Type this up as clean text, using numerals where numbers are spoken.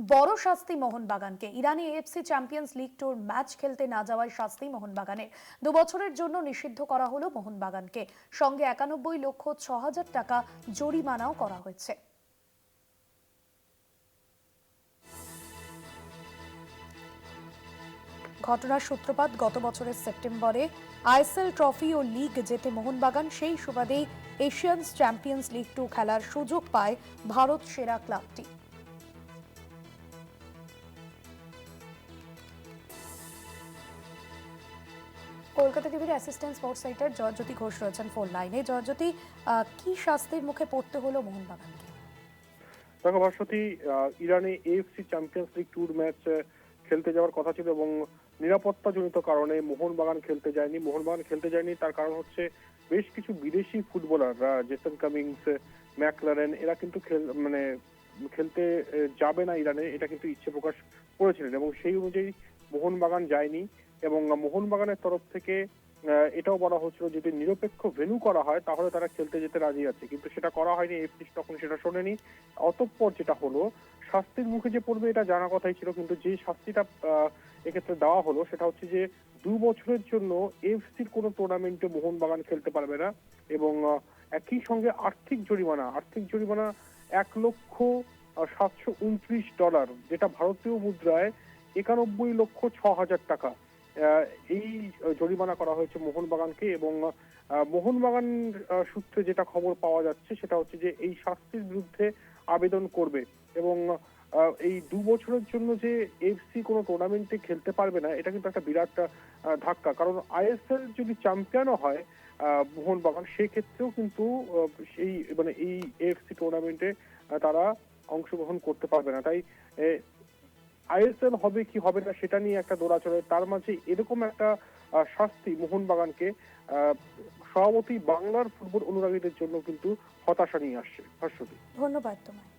বড় শাস্তি মোহনবাগানকে। ইরানি AFC champions league টুর match খেলতে না যাওয়ার শাস্তি মোহনবাগানের। 2 বছরের জন্য নিষিদ্ধ করা হলো মোহনবাগানকে। সঙ্গে 91,06,000 টাকা জরিমানাও করা হয়েছে। ঘটনার সূত্রপাত গত বছরের সেপ্টেম্বরে আইএসএল ট্রফি ও লিগ জেতে মোহনবাগান সেই সুবাদেই এশিয়ান চ্যাম্পিয়ন্স লিগ 2 খেলার সুযোগ পায় ভারত সেরা ক্লাবটি। কলকাতা টিভির assistant sports writer Joyjyoti Ghosh রয়েছেন ফোন লাইনে। জয়জ্যোতি, কি শাস্তির মুখে পড়তে হলো মোহনবাগানকে? দেখো ভাস্বতী, ইরানে AFC champions league tour match খেলতে যাওয়ার কথা ছিল এবং নিরাপত্তাজনিত কারণে মোহনবাগান খেলতে যায়নি। তার কারণ হচ্ছে বেশ কিছু বিদেশি ফুটবলার, জেসন কামিংস, ম্যাকলারেন, এরা কিন্তু খেলতে যাবে না ইরানে, এটা কিন্তু ইচ্ছে প্রকাশ করেছিলেন এবং সেই অনুযায়ী মোহনবাগান যায়নি। এবং মোহনবাগানের তরফ থেকে এটাও বলা হচ্ছিল যদি নিরপেক্ষ ভেন্যু করা হয় তাহলে তারা খেলতে যেতে রাজি আছে, কিন্তু সেটা করা হয়নি। এফসি তখন সেটা শোনেনি। অতঃপর যেটা হলো, শাস্তির মুখে যে পড়বে এটা জানা কথাই ছিল, কিন্তু যে শাস্তিটা এক্ষেত্রে দেওয়া হলো সেটা হচ্ছে যে 2 বছরের জন্য এফসির কোনো টুর্নামেন্টে মোহনবাগান খেলতে পারবে না এবং একই সঙ্গে আর্থিক জরিমানা $1,729, যেটা ভারতীয় মুদ্রায় 91,06,000 টাকা। এই জরিমানা করা হয়েছে মোহনবাগানকে এবং মোহনবাগান সূত্রে যেটা খবর পাওয়া যাচ্ছে সেটা হচ্ছে যে এই শাস্তির বিরুদ্ধে আবেদন করবে এবং এই 2 বছরের জন্য যে এফসি কোনো টুর্নামেন্টে খেলতে পারবে না, এটা কিন্তু একটা বিরাট ধাক্কা। কারণ আইএসএল যদি চ্যাম্পিয়নও হয় মোহনবাগান, সেক্ষেত্রেও কিন্তু এই এফসি টুর্নামেন্টে তারা অংশগ্রহণ করতে পারবে না। তাই আইএসএল হবে কি হবে না সেটা নিয়ে একটা দৌড়াচলে, তার মাঝে এরকম একটা শাস্তি মোহনবাগানকে স্বভাবতই বাংলার ফুটবল অনুরাগীদের জন্য কিন্তু হতাশা নিয়ে আসছে। ধন্যবাদ তোমায়।